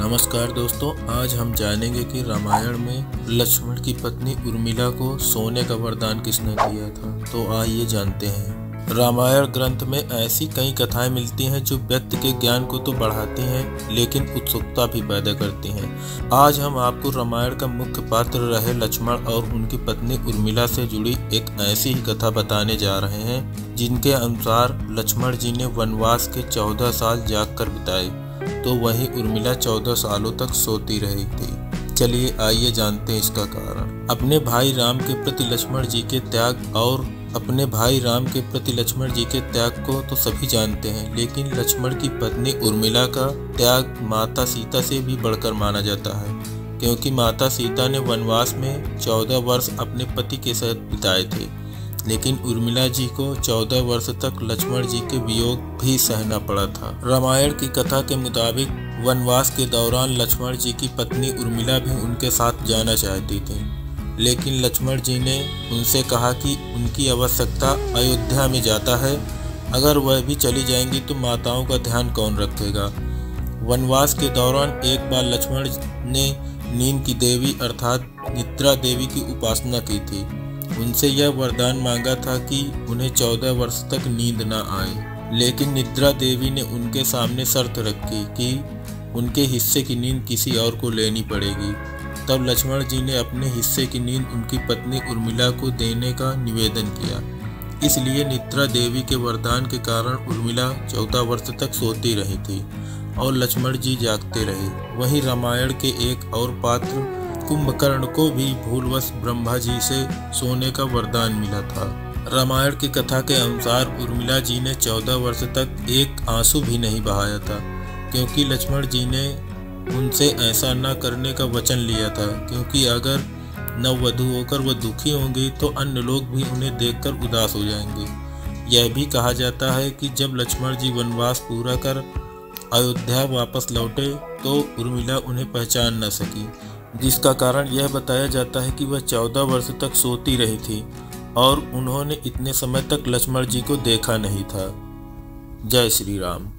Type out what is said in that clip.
नमस्कार दोस्तों, आज हम जानेंगे कि रामायण में लक्ष्मण की पत्नी उर्मिला को सोने का वरदान किसने दिया था। तो आइए जानते हैं। रामायण ग्रंथ में ऐसी कई कथाएं मिलती हैं जो व्यक्ति के ज्ञान को तो बढ़ाती हैं लेकिन उत्सुकता भी पैदा करती हैं। आज हम आपको रामायण का मुख्य पात्र रहे लक्ष्मण और उनकी पत्नी उर्मिला से जुड़ी एक ऐसी ही कथा बताने जा रहे हैं जिनके अनुसार लक्ष्मण जी ने वनवास के 14 साल जाग कर बिताए, तो वहीं उर्मिला 14 सालों तक सोती रही थी। चलिए आइए जानते हैं इसका कारण। अपने भाई राम के प्रति लक्ष्मण जी के त्याग को तो सभी जानते हैं, लेकिन लक्ष्मण की पत्नी उर्मिला का त्याग माता सीता से भी बढ़कर माना जाता है, क्योंकि माता सीता ने वनवास में 14 वर्ष अपने पति के साथ बिताए थे, लेकिन उर्मिला जी को 14 वर्ष तक लक्ष्मण जी के वियोग भी सहना पड़ा था। रामायण की कथा के मुताबिक वनवास के दौरान लक्ष्मण जी की पत्नी उर्मिला भी उनके साथ जाना चाहती थी, लेकिन लक्ष्मण जी ने उनसे कहा कि उनकी आवश्यकता अयोध्या में जाता है, अगर वह भी चली जाएंगी तो माताओं का ध्यान कौन रखेगा। वनवास के दौरान एक बार लक्ष्मण ने नींद की देवी अर्थात निद्रा देवी की उपासना की थी। उनसे यह वरदान मांगा था कि उन्हें 14 वर्ष तक नींद न आए, लेकिन निद्रा देवी ने उनके सामने शर्त रखी कि उनके हिस्से की नींद किसी और को लेनी पड़ेगी। तब लक्ष्मण जी ने अपने हिस्से की नींद उनकी पत्नी उर्मिला को देने का निवेदन किया। इसलिए निद्रा देवी के वरदान के कारण उर्मिला 14 वर्ष तक सोती रही थी और लक्ष्मण जी जागते रहे। वहीं रामायण के एक और पात्र कुंभकर्ण को भी भूलवश ब्रह्मा जी से सोने का वरदान मिला था। रामायण की कथा के अनुसार उर्मिला जी ने 14 वर्ष तक एक आंसू भी नहीं बहाया था, क्योंकि लक्ष्मण जी ने उनसे ऐसा न करने का वचन लिया था, क्योंकि अगर नववधू होकर वह दुखी होंगी तो अन्य लोग भी उन्हें देखकर उदास हो जाएंगे। यह भी कहा जाता है कि जब लक्ष्मण जी वनवास पूरा कर अयोध्या वापस लौटे तो उर्मिला उन्हें पहचान न सकी, जिसका कारण यह बताया जाता है कि वह 14 वर्ष तक सोती रही थी और उन्होंने इतने समय तक लक्ष्मण जी को देखा नहीं था। जय श्री राम।